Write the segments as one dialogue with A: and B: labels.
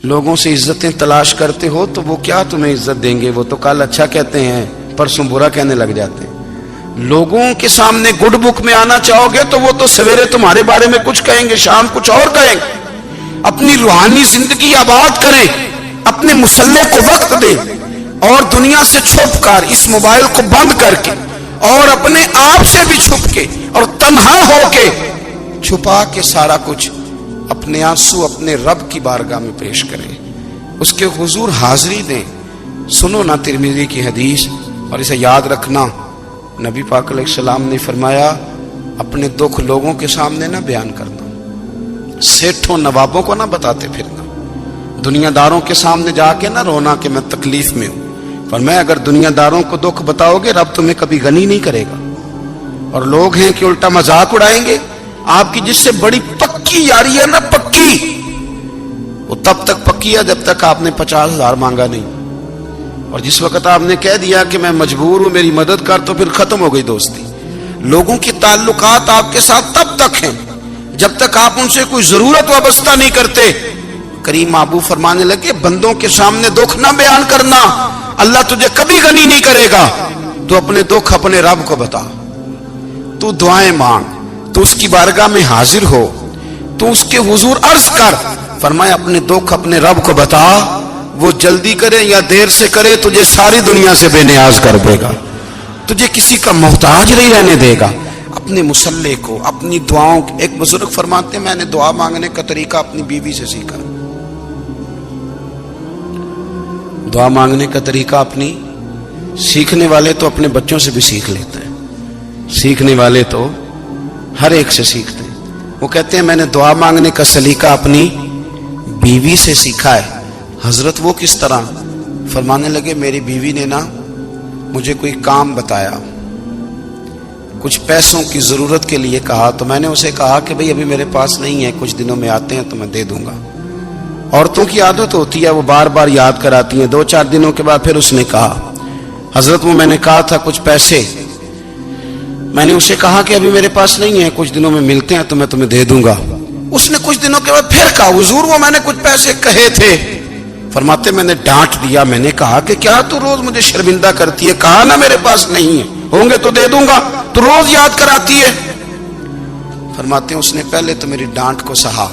A: لوگوں سے عزتیں تلاش کرتے ہو تو وہ کیا تمہیں عزت دیں گے؟ وہ تو کل اچھا کہتے ہیں پرسوں برا کہنے لگ جاتے ہیں۔ لوگوں کے سامنے گڈ بک میں آنا چاہو گے تو وہ تو سویرے تمہارے بارے میں کچھ کہیں گے، شام کچھ اور کہیں گے۔ اپنی روحانی زندگی آباد کریں، اپنے مسلح کو وقت دیں، اور دنیا سے چھپ کر اس موبائل کو بند کر کے اور اپنے آپ سے بھی چھپ کے اور تنہا ہو کے چھپا کے سارا کچھ اپنے آنسو اپنے رب کی بارگاہ میں پیش کریں، اس کے حضور حاضری دیں۔ سنو نا ترمذی کی حدیث، اور اسے یاد رکھنا، نبی پاک علیہ السلام نے فرمایا اپنے دکھ لوگوں کے سامنے نہ بیان کرنا، سیٹھوں نوابوں کو نہ بتاتے پھرنا، دنیا داروں کے سامنے جا کے نہ رونا کہ میں تکلیف میں ہوں۔ فرمایا اگر دنیا داروں کو دکھ بتاؤ گے رب تمہیں کبھی غنی نہیں کرے گا۔ اور لوگ ہیں کہ الٹا مذاق اڑائیں گے آپ کی، جس سے بڑی پکی یاری ہے نا، پکی، وہ تب تک پکی ہے جب تک آپ نے 50,000 مانگا نہیں، اور جس وقت آپ نے کہہ دیا کہ میں مجبور ہوں میری مدد کر، تو پھر ختم ہو گئی دوستی۔ لوگوں کی تعلقات آپ کے ساتھ تب تک ہیں جب تک آپ ان سے کوئی ضرورت وابستہ نہیں کرتے۔ کریم محبوب فرمانے لگے بندوں کے سامنے دکھ نہ بیان کرنا، اللہ تجھے کبھی غنی نہیں کرے گا۔ تو اپنے دکھ اپنے رب کو بتا، تو دعائیں مانگ، تو اس کی بارگاہ میں حاضر ہو، تو اس کے حضور عرض کر۔ فرمایا اپنے دکھ اپنے رب کو بتا، وہ جلدی کرے یا دیر سے کرے تجھے ساری دنیا سے بے نیاز کر دے گا، تجھے کسی کا محتاج نہیں رہنے دے گا۔ اپنے مسلح کو، اپنی دعاؤں، ایک بزرگ فرماتے ہیں میں نے دعا مانگنے کا طریقہ اپنی بیوی سے سیکھا۔ دعا مانگنے کا طریقہ اپنی، سیکھنے والے تو اپنے بچوں سے بھی سیکھ لیتے ہیں، سیکھنے والے تو ہر ایک سے سیکھتے ہیں۔ وہ کہتے ہیں میں نے دعا مانگنے کا سلیقہ اپنی بیوی سے سیکھا ہے۔ حضرت وہ کس طرح؟ فرمانے لگے میری بیوی نے نا مجھے کوئی کام بتایا، کچھ پیسوں کی ضرورت کے لیے کہا، تو میں نے اسے کہا کہ بھئی ابھی میرے پاس نہیں ہے، کچھ دنوں میں آتے ہیں تو میں دے دوں گا۔ عورتوں کی عادت ہوتی ہے وہ بار بار یاد کراتی ہیں، 2-4 دنوں کے بعد پھر اس نے کہا حضرت وہ میں نے کہا تھا کچھ پیسے، میں نے اسے کہا کہ ابھی میرے پاس نہیں ہے، کچھ دنوں میں ملتے ہیں تو میں تمہیں دے دوں گا۔ اس نے کچھ دنوں کے بعد پھر کہا حضور وہ میں نے کچھ پیسے کہے تھے۔ فرماتے میں نے ڈانٹ دیا، میں نے کہا کہ کیا تو روز مجھے شرمندہ کرتی ہے، کہا نا میرے پاس نہیں ہے، ہوں گے تو دے دوں گا، تو روز یاد کراتی ہے۔ فرماتے ہیں اس نے پہلے تو میری ڈانٹ کو سہا،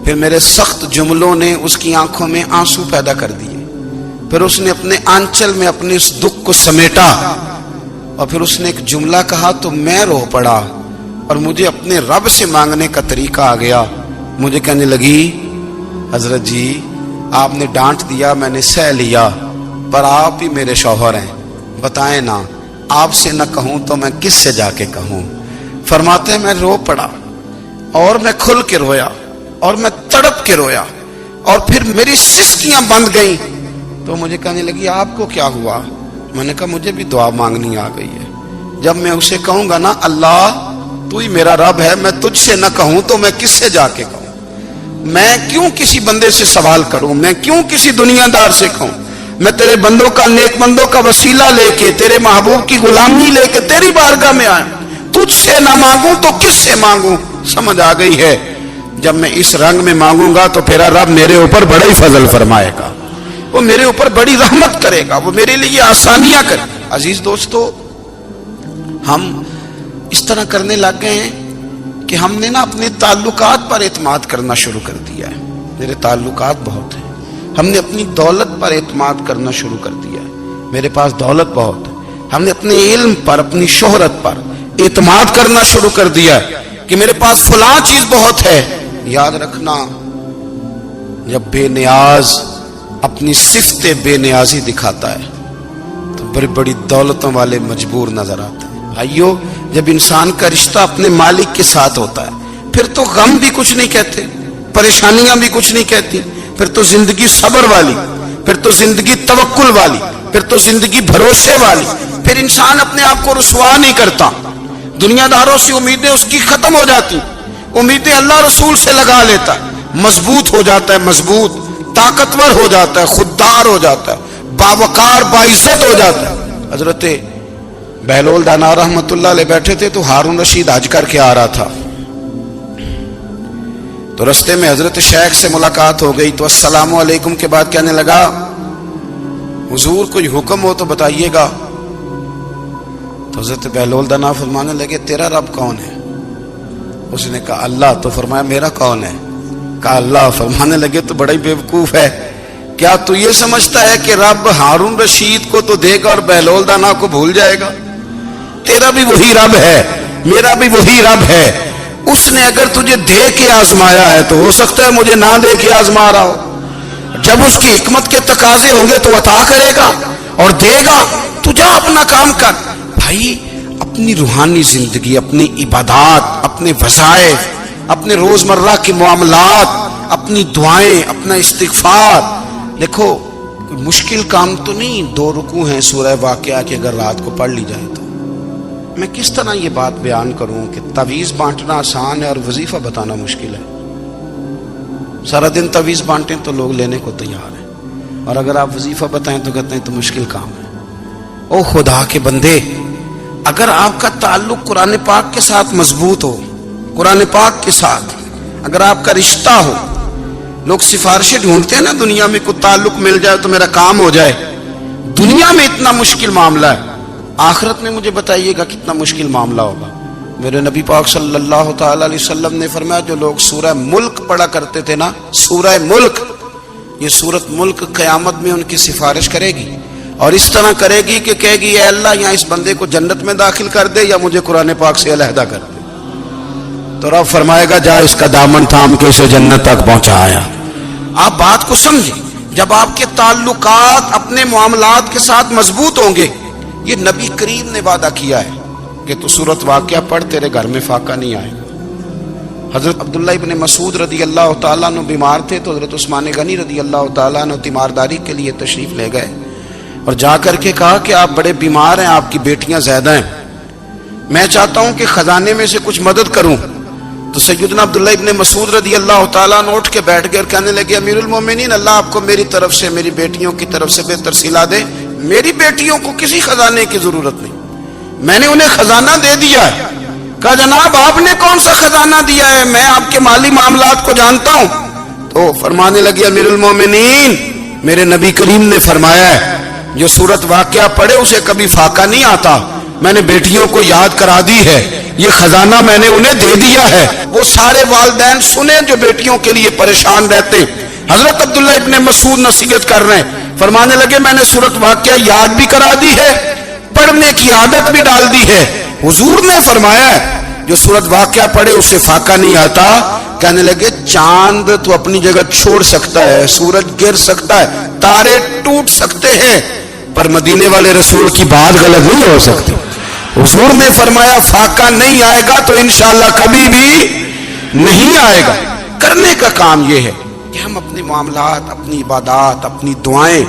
A: پھر میرے سخت جملوں نے اس کی آنکھوں میں آنسو پیدا کر دیے، پھر اس نے اپنے آنچل میں اپنے اس دکھ کو سمیٹا، اور پھر اس نے ایک جملہ کہا تو میں رو پڑا، اور مجھے اپنے رب سے مانگنے کا طریقہ آ گیا۔ مجھے کہنے لگی حضرت جی آپ نے ڈانٹ دیا میں نے سہ لیا، پر آپ ہی میرے شوہر ہیں، بتائیں نا آپ سے نہ کہوں تو میں کس سے جا کے کہوں۔ فرماتے ہیں میں رو پڑا، اور میں کھل کے رویا، اور میں تڑپ کے رویا، اور پھر میری سسکیاں بند گئیں۔ تو مجھے کہنے لگی آپ کو کیا ہوا؟ میں نے کہا مجھے بھی دعا مانگنی آ گئی ہے، جب میں اسے کہوں گا نا اللہ تو ہی میرا رب ہے، میں تجھ سے نہ کہوں تو میں کس سے جا کے کہوں؟ میں کیوں کسی بندے سے سوال کروں؟ میں کیوں کسی دنیا دار سے کہوں؟ میں تیرے بندوں کا، نیک بندوں کا وسیلہ لے کے، تیرے محبوب کی غلامی لے کے تیری بارگاہ میں آیا، تجھ سے نہ مانگوں تو کس سے مانگوں؟ سمجھ آ گئی ہے جب میں اس رنگ میں مانگوں گا تو پھر رب میرے اوپر بڑا ہی فضل فرمائے گا، وہ میرے اوپر بڑی رحمت کرے گا، وہ میرے لیے آسانیاں کرے گا۔ عزیز دوستو ہم اس طرح کرنے لگ گئے ہیں کہ ہم نے نا اپنے تعلقات پر اعتماد کرنا شروع کر دیا ہے۔ میرے تعلقات بہت ہیں، ہم نے اپنی دولت پر اعتماد کرنا شروع کر دیا ہے، میرے پاس دولت بہت ہے۔ ہم نے اپنے علم پر، اپنی شہرت پر اعتماد کرنا شروع کر دیا ہے کہ میرے پاس فلاں چیز بہت ہے۔ یاد رکھنا جب بے نیاز اپنی صفت بے نیازی دکھاتا ہے تو بڑی بڑی دولتوں والے مجبور نظر آتے ہیں۔ بھائیو جب انسان کا رشتہ اپنے مالک کے ساتھ ہوتا ہے پھر تو غم بھی کچھ نہیں کہتے، پریشانیاں بھی کچھ نہیں کہتی، پھر تو زندگی صبر والی، پھر تو زندگی توکل والی، پھر تو زندگی بھروسے والی، پھر انسان اپنے آپ کو رسوا نہیں کرتا، دنیا داروں سے امیدیں اس کی ختم ہو جاتی، امیدیں اللہ رسول سے لگا لیتا ہے، مضبوط ہو جاتا ہے، مضبوط، طاقتور ہو جاتا ہے، خوددار ہو جاتا ہے، باوقار باعزت ہو جاتا ہے۔ حضرت بہلول دانا رحمت اللہ علیہ بیٹھے تھے تو ہارون رشید حج کر کے آ رہا تھا، تو رستے میں حضرت شیخ سے ملاقات ہو گئی تو السلام علیکم کے بعد کہنے لگا حضور کوئی حکم ہو تو بتائیے گا. تو حضرت بہلول دانا فرمانے لگے تیرا رب کون ہے؟ اس نے کہا اللہ. تو فرمایا میرا کون ہے؟ کہا اللہ. فرمانے لگے تو بڑا ہی بیوقوف ہے، کیا تو یہ سمجھتا ہے کہ رب ہارون رشید کو تو دے گا اور بہلول دانا کو بھول جائے گا؟ تیرا بھی وہی رب ہے، میرا بھی وہی رب ہے. اس نے اگر تجھے دے کے آزمایا ہے تو ہو سکتا ہے مجھے نہ دے کے آزما رہا ہو. جب اس کی حکمت کے تقاضے ہوں گے تو عطا کرے گا اور دے گا. تو جا اپنا کام کر. بھائی اپنی روحانی زندگی، اپنی عبادات، اپنے وظائف، اپنے روزمرہ کے معاملات، اپنی دعائیں، اپنا استغفار. دیکھو کوئی مشکل کام تو نہیں، 2 رکوع ہیں سورہ واقعہ کی اگر رات کو پڑھ لی جائے تو. میں کس طرح یہ بات بیان کروں کہ تعویذ بانٹنا آسان ہے اور وظیفہ بتانا مشکل ہے. سارا دن تعویذ بانٹیں تو لوگ لینے کو تیار ہیں، اور اگر آپ وظیفہ بتائیں تو کہتے ہیں تو مشکل کام ہے. او خدا کے بندے، اگر آپ کا تعلق قرآن پاک کے ساتھ مضبوط ہو، قرآن پاک کے ساتھ اگر آپ کا رشتہ ہو، لوگ سفارشیں ڈھونڈتے ہیں نا دنیا میں، کوئی تعلق مل جائے تو میرا کام ہو جائے. دنیا میں اتنا مشکل معاملہ ہے، آخرت میں مجھے بتائیے گا کتنا مشکل معاملہ ہوگا. میرے نبی پاک صلی اللہ تعالی علیہ وسلم نے فرمایا جو لوگ سورہ ملک پڑھا کرتے تھے نا، سورہ ملک، یہ سورت ملک قیامت میں ان کی سفارش کرے گی، اور اس طرح کرے گی کہ کہے گی اے اللہ یہاں اس بندے کو جنت میں داخل کر دے یا مجھے قرآن پاک سے علیحدہ کر دے. تو رب فرمائے گا جا اس کا دامن تھام کے اسے جنت تک پہنچایا. آپ بات کو سمجھیں، جب آپ کے تعلقات اپنے معاملات کے ساتھ مضبوط ہوں گے، یہ نبی کریم نے وعدہ کیا ہے کہ تو سورت واقعہ پڑھ تیرے گھر میں فاقہ نہیں آئے گا. حضرت عبداللہ ابن مسعود رضی اللہ تعالیٰ عنہ بیمار تھے تو حضرت عثمان غنی رضی اللہ تعالیٰ عنہ تیمارداری کے لیے تشریف لے گئے اور جا کر کے کہا کہ آپ بڑے بیمار ہیں، آپ کی بیٹیاں زیادہ ہیں، میں چاہتا ہوں کہ خزانے میں سے کچھ مدد کروں. تو سیدنا عبداللہ ابن مسعود رضی اللہ تعالیٰ عنہ اٹھ کے بیٹھ گئے اور کہنے لگے امیر المومنین، اللہ آپ کو میری طرف سے، میری بیٹیوں کی طرف سے بہتر صلہ دے. میری بیٹیوں کو کسی خزانے کی ضرورت نہیں، میں نے انہیں خزانہ دے دیا ہے. کہا جناب آپ نے کون سا خزانہ دیا ہے، میں آپ کے مالی معاملات کو جانتا ہوں. تو فرمانے لگے امیر المومنین، میرے نبی کریم نے فرمایا ہے جو سورت واقعہ پڑھے اسے کبھی فاقہ نہیں آتا. میں نے بیٹیوں کو یاد کرا دی ہے، یہ خزانہ میں نے انہیں دے دیا ہے. وہ سارے والدین سنیں جو بیٹیوں کے لیے پریشان رہتے. حضرت عبداللہ ابن مسعود نصیحت کر رہے ہیں، فرمانے لگے میں نے سورت واقعہ یاد بھی کرا دی ہے، پڑھنے کی عادت بھی ڈال دی ہے. حضور نے فرمایا ہے جو سورت واقعہ پڑھے اسے فاقہ نہیں آتا. کہنے لگے چاند تو اپنی جگہ چھوڑ سکتا ہے، سورج گر سکتا ہے، تارے ٹوٹ سکتے ہیں، پر مدینے والے رسول کی بات غلط نہیں ہو سکتی. حضور نے فرمایا فاقہ نہیں آئے گا تو انشاءاللہ کبھی بھی نہیں آئے گا. کرنے کا کام یہ ہے کہ ہم اپنے معاملات، اپنی عبادات، اپنی دعائیں،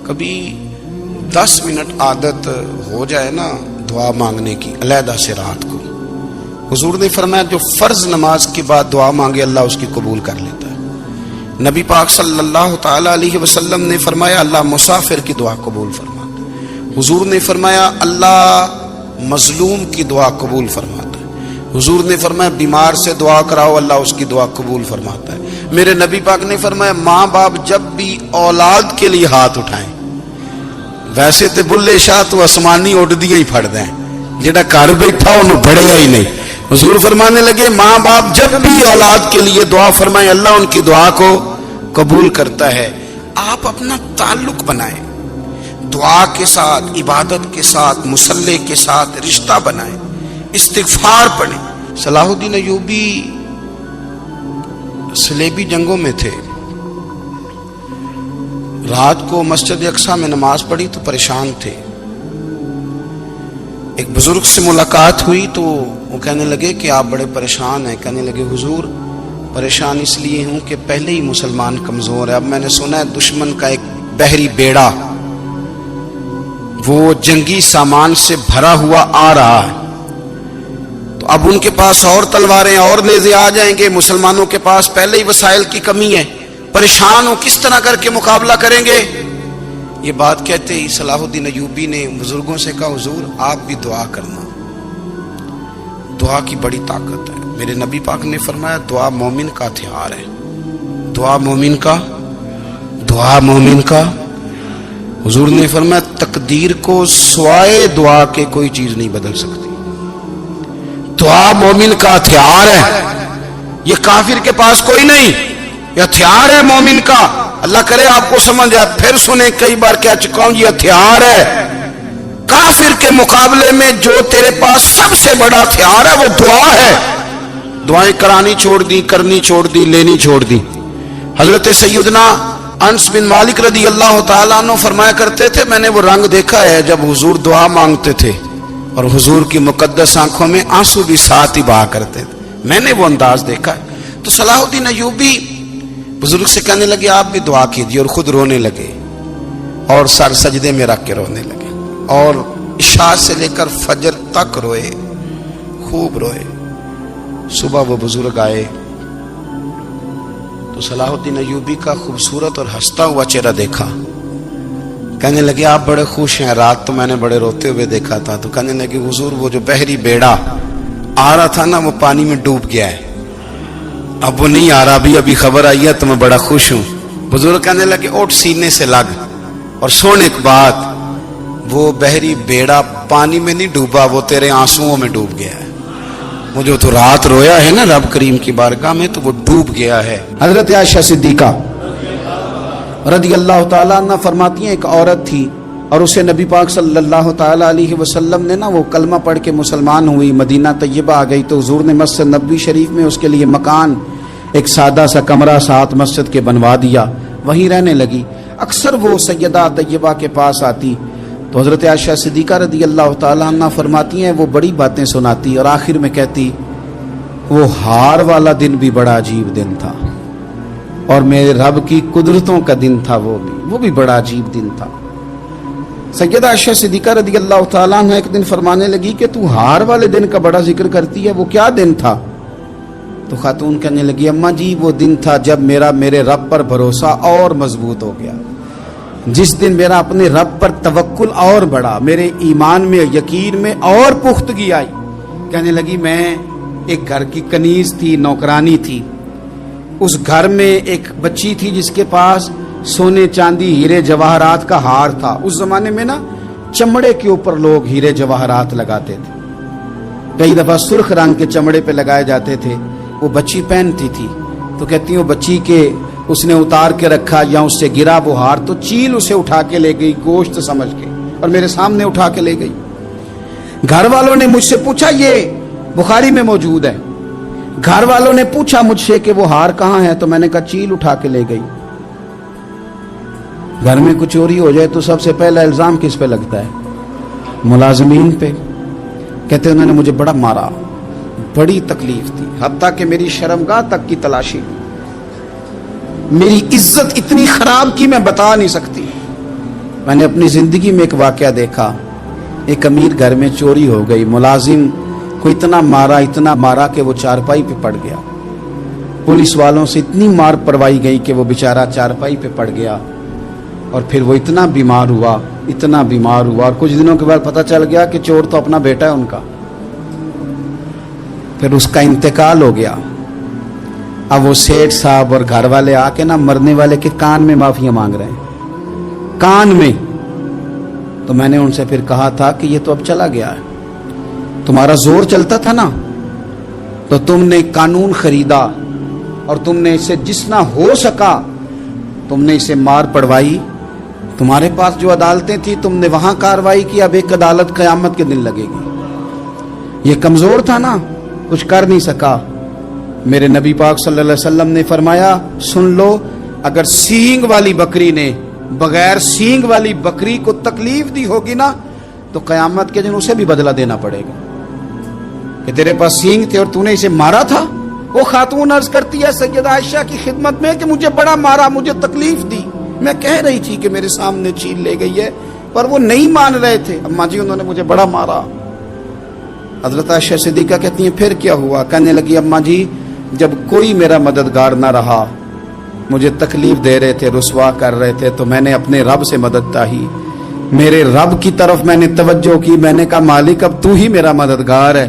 A: کبھی 10 منٹ عادت ہو جائے نا دعا مانگنے کی علیحدہ سے رات کو. حضور نے فرمایا جو فرض نماز کے بعد دعا مانگے اللہ اس کی قبول کر لیتا ہے. نبی پاک صلی اللہ تعالی علیہ وسلم نے فرمایا اللہ مسافر کی دعا قبول فرماتا ہے. حضور نے فرمایا اللہ مظلوم کی دعا قبول فرماتا ہے. حضور نے فرمایا بیمار سے دعا کراؤ اللہ اس کی دعا قبول فرماتا ہے. میرے نبی پاک نے فرمایا ماں باپ جب بھی اولاد کے لیے ہاتھ اٹھائیں، ویسے تو بلے شاہ تو آسمانی اڈ دیا ہی پھڑ دیں، جڑا گھر بیٹھا انہوں بڑھیا ہی نہیں. حضور فرمانے لگے ماں باپ جب بھی اولاد کے لیے دعا فرمائیں اللہ ان کی دعا کو قبول کرتا ہے. آپ اپنا تعلق بنائیں دعا کے ساتھ، عبادت کے ساتھ، مصلی کے ساتھ رشتہ بنائیں، استغفار پڑھیں. صلاح الدین ایوبی صلیبی جنگوں میں تھے، رات کو مسجد اقصی میں نماز پڑھی تو پریشان تھے. ایک بزرگ سے ملاقات ہوئی تو وہ کہنے لگے کہ آپ بڑے پریشان ہیں. کہنے لگے حضور پریشان اس لیے ہوں کہ پہلے ہی مسلمان کمزور ہے، اب میں نے سنا ہے دشمن کا ایک بحری بیڑا وہ جنگی سامان سے بھرا ہوا آ رہا ہے، تو اب ان کے پاس اور تلواریں اور نیزے آ جائیں گے، مسلمانوں کے پاس پہلے ہی وسائل کی کمی ہے، پریشان ہو کس طرح کر کے مقابلہ کریں گے. یہ بات کہتے ہی صلاح الدین ایوبی نے بزرگوں سے کہا حضور آپ بھی دعا کرنا، دعا کی بڑی طاقت ہے. میرے نبی پاک نے فرمایا دعا مومن کا ہتھیار ہے، دعا مومن کا، دعا مومن کا۔ حضور نے فرمایا تقدیر کو سوائے دعا کے کوئی چیز نہیں بدل سکتی، دعا مومن کا ہتھیار ہے، یہ کافر کے پاس کوئی نہیں، یہ ہتھیار ہے مومن کا۔ اللہ کرے آپ کو سمجھ آئے، پھر سنیں، کئی بار کہہ چکا ہوں، یہ ہتھیار ہے کافر کے مقابلے میں۔ جو تیرے پاس سب سے بڑا ہتھیار ہے وہ دعا ہے۔ دعائیں کرانی چھوڑ دی، کرنی چھوڑ دی، لینی چھوڑ دی۔ حضرت سیدنا انس بن مالک رضی اللہ تعالیٰ عنہ فرمایا کرتے تھے، میں نے وہ رنگ دیکھا ہے جب حضور دعا مانگتے تھے اور حضور کی مقدس آنکھوں میں آنسو بھی ساتھ ہی بہا کرتے تھے، میں نے وہ انداز دیکھا ہے۔ تو صلاح الدین ایوبی بزرگ سے کہنے لگے آپ بھی دعا کیجیے، اور خود رونے لگے اور سر سجدے میں رکھ کے رونے لگے، اور عشاء سے لے کر فجر تک روئے، خوب روئے۔ صبح وہ بزرگ آئے تو صلاح الدین ایوبی کا خوبصورت اور ہنستا ہوا چہرہ دیکھا، کہنے لگے آپ بڑے خوش ہیں، رات تو میں نے بڑے روتے ہوئے دیکھا تھا۔ تو کہنے لگے حضور وہ جو بحری بیڑا آ رہا تھا نا وہ پانی میں ڈوب گیا ہے، اب وہ نہیں آ رہا، ابھی خبر آئی ہے تو میں بڑا خوش ہوں۔ بزرگ کہنے لگے اٹھ سینے سے لگ اور سن ایک بات، وہ بحری بیڑا پانی میں نہیں ڈوبا، وہ تیرے آنسوؤں میں ڈوب گیا ہے۔ وہ جو تو رات رویا ہے نا رب کریم کی بارگاہ میں تو وہ ڈوب گیا ہے۔ حضرت عائشہ صدیقہ رضی اللہ تعالیٰ عنہ فرماتی ہیں ایک عورت تھی اور اسے نبی پاک صلی اللہ تعالیٰ علیہ وسلم نے نا وہ کلمہ پڑھ کے مسلمان ہوئی، مدینہ طیبہ آ گئی تو حضور نے مسجد نبوی شریف میں اس کے لیے مکان، ایک سادہ سا کمرہ ساتھ مسجد کے بنوا دیا، وہیں رہنے لگی۔ اکثر وہ سیدہ طیبہ کے پاس آتی تو حضرت عائشہ صدیقہ رضی اللہ تعالیٰ عنہ فرماتی ہیں وہ بڑی باتیں سناتی اور آخر میں کہتی وہ ہار والا دن بھی بڑا عجیب دن تھا اور میرے رب کی قدرتوں کا دن تھا، وہ بھی بڑا عجیب دن تھا۔ سیدہ عائشہ صدیقہ رضی اللہ تعالیٰ عنہ ایک دن فرمانے لگی کہ تو ہار والے دن کا بڑا ذکر کرتی ہے، وہ کیا دن تھا؟ تو خاتون کہنے لگی اماں جی وہ دن تھا جب میرے رب پر بھروسہ اور مضبوط ہو گیا، جس دن میرا اپنے رب پر توکل اور بڑھا، میرے ایمان میں یقین میں اور پختگی آئی۔ کہنے لگی میں ایک گھر کی کنیز تھی، نوکرانی تھی، اس گھر میں ایک بچی تھی جس کے پاس سونے چاندی ہیرے جواہرات کا ہار تھا۔ اس زمانے میں نا چمڑے کے اوپر لوگ ہیرے جواہرات لگاتے تھے، کئی دفعہ سرخ رنگ کے چمڑے پہ لگائے جاتے تھے، وہ بچی پہنتی تھی تو کہتی ہیں وہ بچی کے اس نے اتار کے رکھا یا اس سے گرا وہ ہار تو چیل اسے اٹھا کے لے گئی گوشت سمجھ کے اور میرے سامنے اٹھا کے لے گئی۔ گھر والوں نے مجھ سے پوچھا، یہ بخاری میں موجود ہے، گھر والوں نے پوچھا مجھ سے کہ وہ ہار کہاں ہے تو میں نے کہا چیل اٹھا کے لے گئی۔ گھر میں کچھ چوری ہو جائے تو سب سے پہلا الزام کس پہ لگتا ہے؟ ملازمین پہ۔ کہتے انہوں نے مجھے بڑا مارا، بڑی تکلیف تھی، حتیٰ کہ میری شرمگاہ تک کی تلاشی، میری عزت اتنی خراب کی میں بتا نہیں سکتی۔ میں نے اپنی زندگی میں ایک واقعہ دیکھا، ایک امیر گھر میں چوری ہو گئی، ملازم کو اتنا مارا کہ وہ چارپائی پہ پڑ گیا، پولیس والوں سے اتنی مار پروائی گئی کہ وہ بیچارہ چارپائی پہ پڑ گیا، اور پھر وہ اتنا بیمار ہوا اور کچھ دنوں کے بعد پتہ چل گیا کہ چور تو اپنا بیٹا ہے ان کا، پھر اس کا انتقال ہو گیا۔ اب وہ سیٹھ صاحب اور گھر والے آ کے نا مرنے والے کے کان میں معافیاں مانگ رہے ہیں، کان میں۔ تو میں نے ان سے پھر کہا تھا کہ یہ تو اب چلا گیا ہے، تمہارا زور چلتا تھا نا تو تم نے قانون خریدا اور تم نے اسے جتنا ہو سکا تم نے اسے مار پڑوائی، تمہارے پاس جو عدالتیں تھی تم نے وہاں کاروائی کی، اب ایک عدالت قیامت کے دن لگے گی۔ یہ کمزور تھا نا، کچھ کر نہیں سکا۔ میرے نبی پاک صلی اللہ علیہ وسلم نے فرمایا سن لو، اگر سینگ والی بکری نے بغیر سینگ والی بکری کو تکلیف دی ہوگی نا تو قیامت کے دن اسے بھی بدلہ دینا پڑے گا کہ تیرے پاس سینگ تھے اور تو نے اسے مارا تھا۔ وہ خاتون عرض کرتی ہے سیدہ عائشہ کی خدمت میں کہ مجھے بڑا مارا، مجھے تکلیف دی، میں کہہ رہی تھی کہ میرے سامنے چیل لے گئی ہے پر وہ نہیں مان رہے تھے، اماں جی انہوں نے مجھے بڑا مارا۔ حضرت عائشہ صدیقہ کہتی ہیں پھر کیا ہوا؟ کہنے لگی اماں جی جب کوئی میرا مددگار نہ رہا، مجھے تکلیف دے رہے تھے، رسوا کر رہے تھے، تو میں نے اپنے رب سے مدد چاہی، میرے رب کی طرف میں نے توجہ کی، میں نے کہا مالک اب تو ہی میرا مددگار ہے،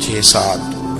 A: 6-7,